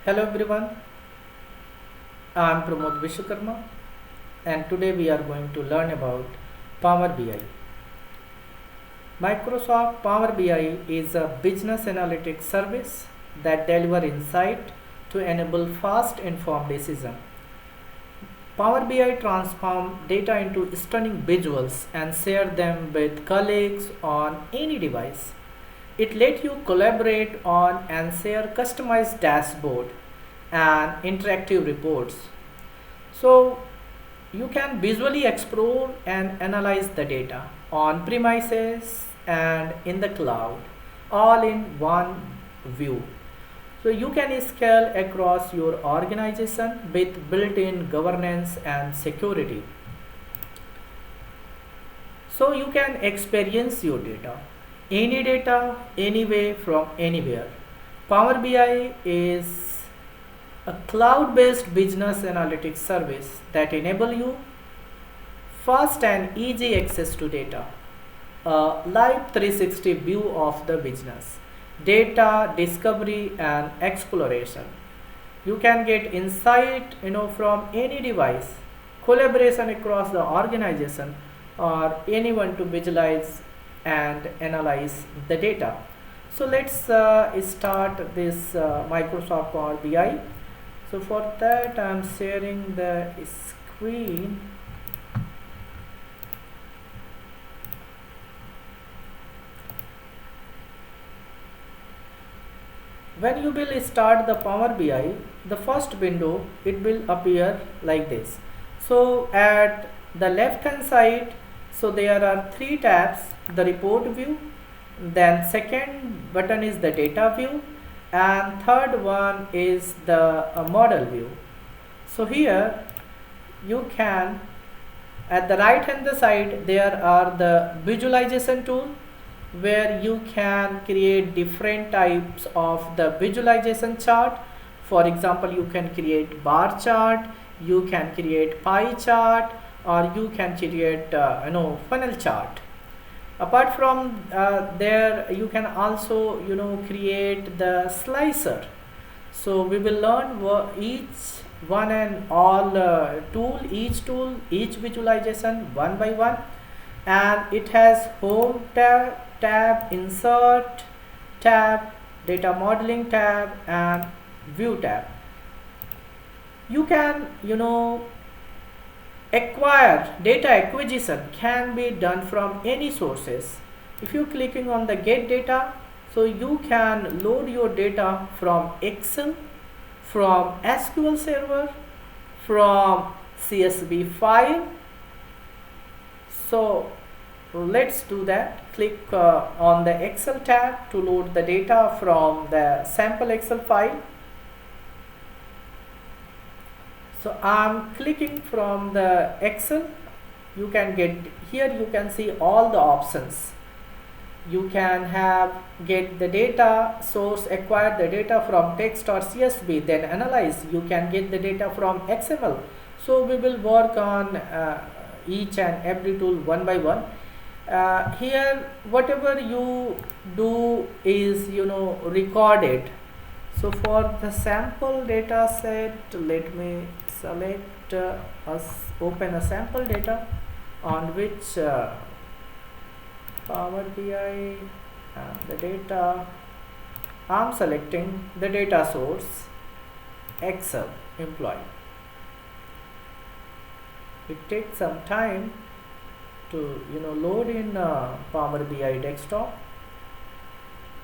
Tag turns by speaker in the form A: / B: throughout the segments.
A: Hello everyone, I am Pramod Vishwakarma and today we are going to learn about Power BI. Microsoft Power BI is a business analytics service that delivers insight to enable fast informed decision. Power BI transforms data into stunning visuals and share them with colleagues on any device. It lets you collaborate on and share customized dashboard and interactive reports. So you can visually explore and analyze the data on premises and in the cloud, all in one view. So you can scale across your organization with built-in governance and security. So you can experience your data, anyway, from anywhere. Power BI is a cloud-based business analytics service that enable you fast and easy access to data, a live 360 view of the business, data discovery and exploration. You can get insight from any device, collaboration across the organization, or anyone to visualize and analyze the data. So let's start this Microsoft Power BI. So for that I am sharing the screen. When you will start the Power BI, the first window it will appear like this. So at the left hand side, so there are three tabs: the report view, then second button is the data view, and third one is the model view. So here you can, at the right hand side there are the visualization tool, where you can create different types of the visualization chart. For example, you can create bar chart, you can create pie chart, or you can create funnel chart. Apart from there, you can also create the slicer. So we will learn each one and all each visualization one by one. And it has home tab, insert tab, data modeling tab, and view tab. You can acquire data acquisition can be done from any sources. If you clicking on the get data, so you can load your data from Excel, from SQL server, from CSV file. So let's do that. Click on the Excel tab to load the data from the sample Excel file. So I'm clicking from the Excel. You can get here, you can see all the options. You can get the data source, acquire the data from text or CSV, then analyze. You can get the data from XML. So we will work on each and every tool one by one. Here whatever you do is recorded. So for the sample data set, let me select open a sample data on which Power BI and the data. I'm selecting the data source Excel employee. It takes some time to load in Power BI desktop.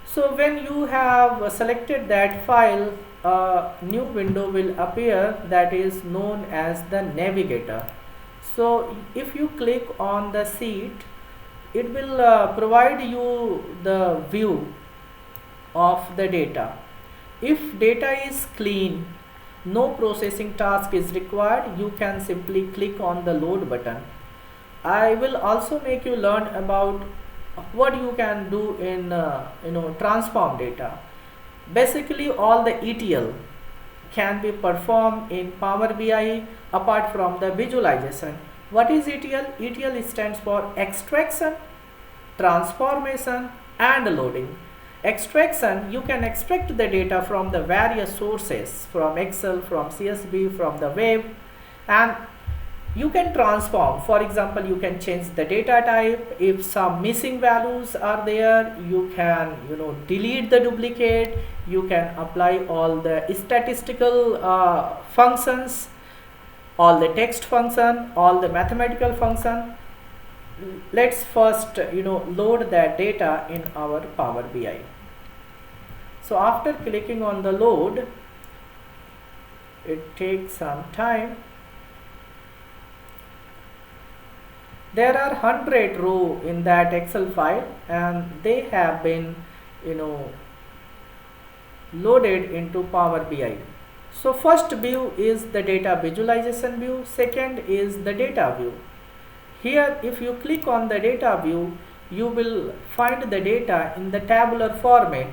A: So when you have selected that file, a new window will appear that is known as the navigator. So if you click on the sheet, it will provide you the view of the data. If data is clean, no processing task is required, you can simply click on the load button. I will also make you learn about what you can do in transform data. Basically all the ETL can be performed in Power BI apart from the visualization. What is ETL? ETL stands for extraction, transformation and loading. Extraction, you can extract the data from the various sources, from Excel, from CSV, from the web, and you can transform. For example, you can change the data type. If some missing values are there, you can delete the duplicate. You can apply all the statistical functions, all the text function, all the mathematical function. Let's first load that data in our Power BI. So after clicking on the load, it takes some time. There are 100 rows in that Excel file, and they have been loaded into Power BI. So first view is the data visualization view, second is the data view. Here if you click on the data view, you will find the data in the tabular format.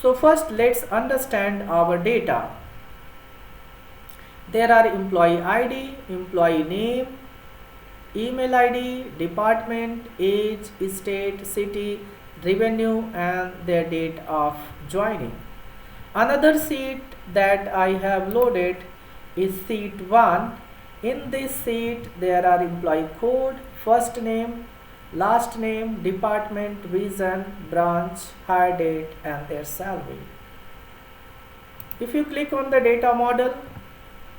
A: So first let's understand our data. There are employee ID, employee name, email ID, department, age, state, city, revenue, and their date of joining. Another sheet that I have loaded is sheet 1. In this sheet there are employee code, first name, last name, department, region, branch, hire date, and their salary. If you click on the data model,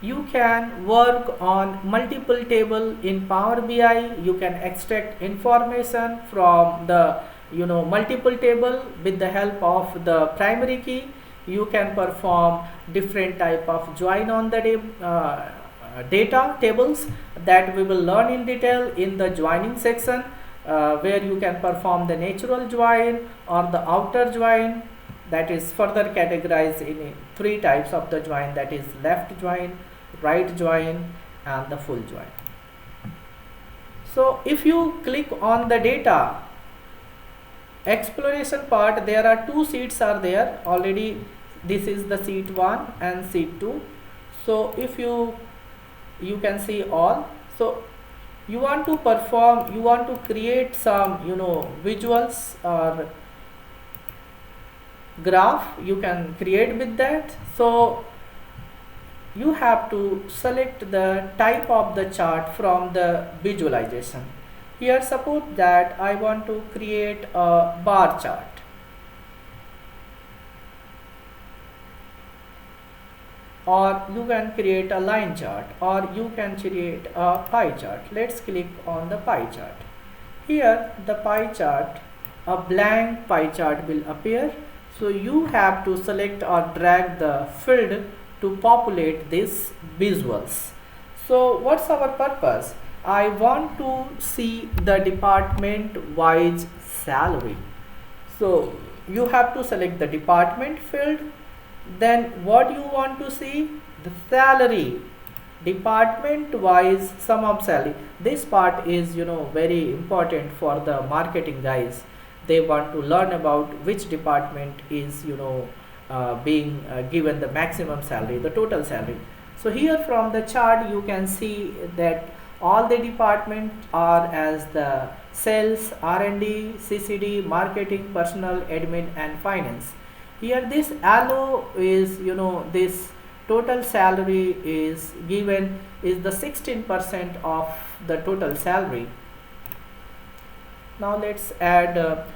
A: you can work on multiple tables in Power BI. You can extract information from the multiple table with the help of the primary key. You can perform different type of join on the data tables that we will learn in detail in the joining section, where you can perform the natural join or the outer join, that is further categorized in 3 types of the join, that is left join, right join, and the full join. So if you click on the data exploration part, there are 2 sheets are there already. This is the sheet 1 and sheet 2. So if you can see all. So you want to perform, you want to create some visuals or graph, you can create with that. So you have to select the type of the chart from the visualization. Here suppose that I want to create a bar chart. Or you can create a line chart, or you can create a pie chart. Let's click on the pie chart. Here the pie chart, a blank pie chart will appear. So you have to select or drag the field to populate these visuals. So what's our purpose? I want to see the department wise salary. So you have to select the department field. Then what you want to see? The salary, department wise sum of salary. This part is very important for the marketing guys. They want to learn about which department is being given the maximum salary, the total salary. So here from the chart you can see that all the departments are as the sales, R&D, CCD, marketing, personal, admin, and finance. Here this yellow is this total salary is given is the 16% of the total salary. Now let's add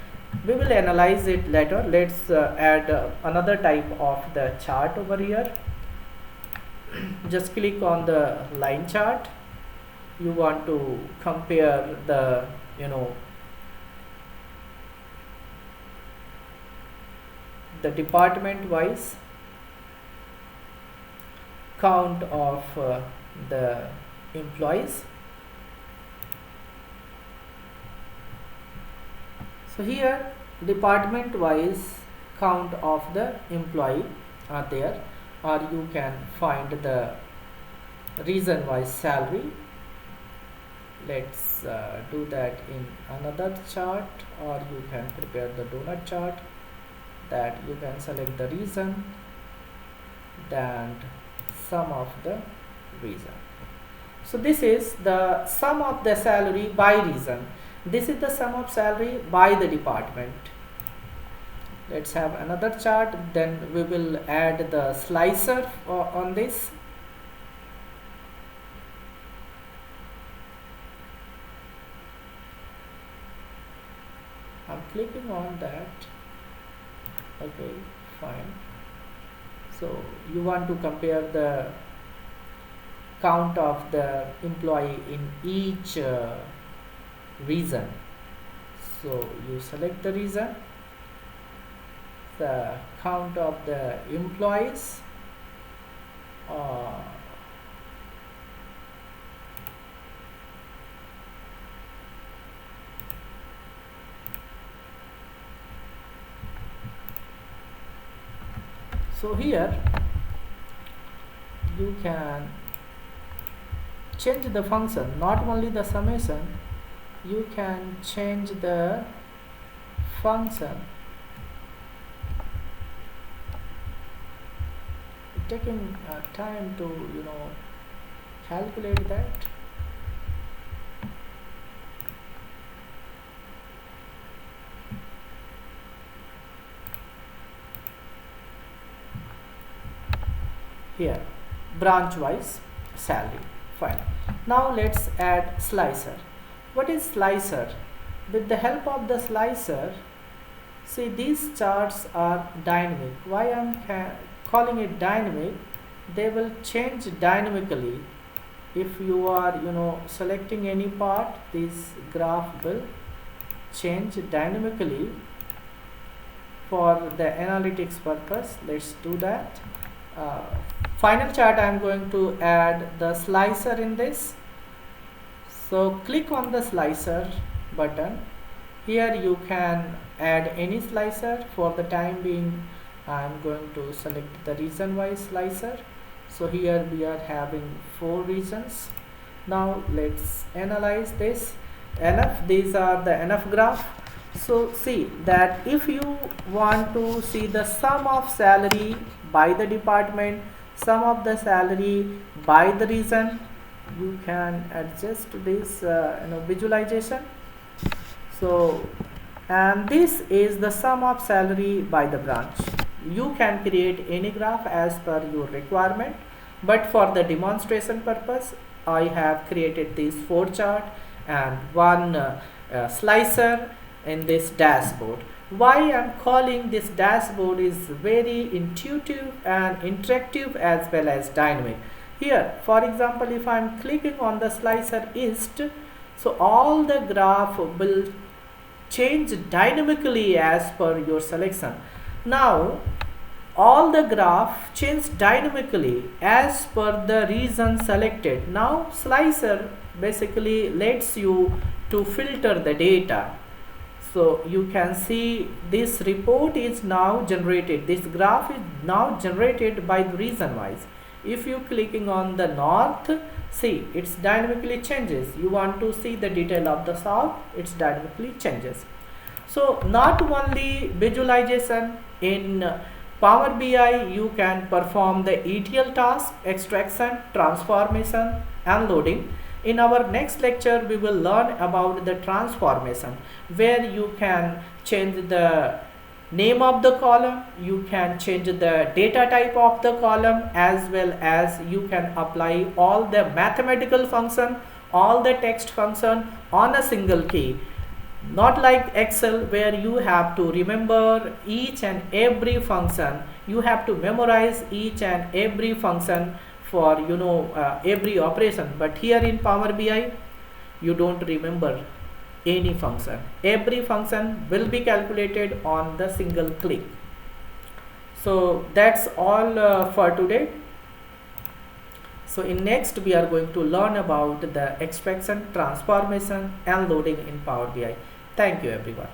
A: we will analyze it later. Let's add another type of the chart over here. Just click on the line chart. You want to compare the the department wise count of the employees. So here department wise count of the employee are there, or you can find the region wise salary. Let's do that in another chart, or you can prepare the donut chart that you can select the region, then sum of the region. So this is the sum of the salary by region. This is the sum of salary by the department. Let's have another chart, then we will add the slicer on this. I'm clicking on that. Okay, fine. So you want to compare the count of the employee in each region. So you select the region, the count of the employees, so here you can change the function, not only the summation, you can change the function, taking time to calculate that. Here branch wise salary, fine. Now let's add slicer. What is slicer? With the help of the slicer, see, these charts are dynamic. Why I'm calling it dynamic? They will change dynamically. If you are selecting any part, this graph will change dynamically for the analytics purpose. Let's do that. Final chart, I am going to add the slicer in this. So click on the slicer button. Here you can add any slicer. For the time being, I am going to select the region wise slicer. So here we are having 4 regions. Now let's analyze this. Enough, these are the enough graph. So see that if you want to see the sum of salary by the department, sum of the salary by the region, you can adjust this visualization. So, and this is the sum of salary by the branch. You can create any graph as per your requirement, but for the demonstration purpose, I have created these 4 chart and 1 slicer in this dashboard. Why I'm calling this dashboard is very intuitive and interactive as well as dynamic. Here, for example, if I'm clicking on the slicer east, so all the graph will change dynamically as per your selection. Now all the graph change dynamically as per the region selected. Now slicer basically lets you to filter the data. So you can see this report is now generated, this graph is now generated by the region wise. If you clicking on the north, see, it's dynamically changes. You want to see the detail of the south, it's dynamically changes. So not only visualization, in Power BI you can perform the ETL task, extraction, transformation and loading. In our next lecture, we will learn about the transformation, where you can change the name of the column, you can change the data type of the column, as well as you can apply all the mathematical function, all the text function on a single key. Not like Excel, where you have to remember each and every function, you have to memorize each and every function for every operation. But here in Power BI, you don't remember any function. Every function will be calculated on the single click. So that's all for today. So in next we are going to learn about the extraction, transformation and loading in Power BI. Thank you everyone.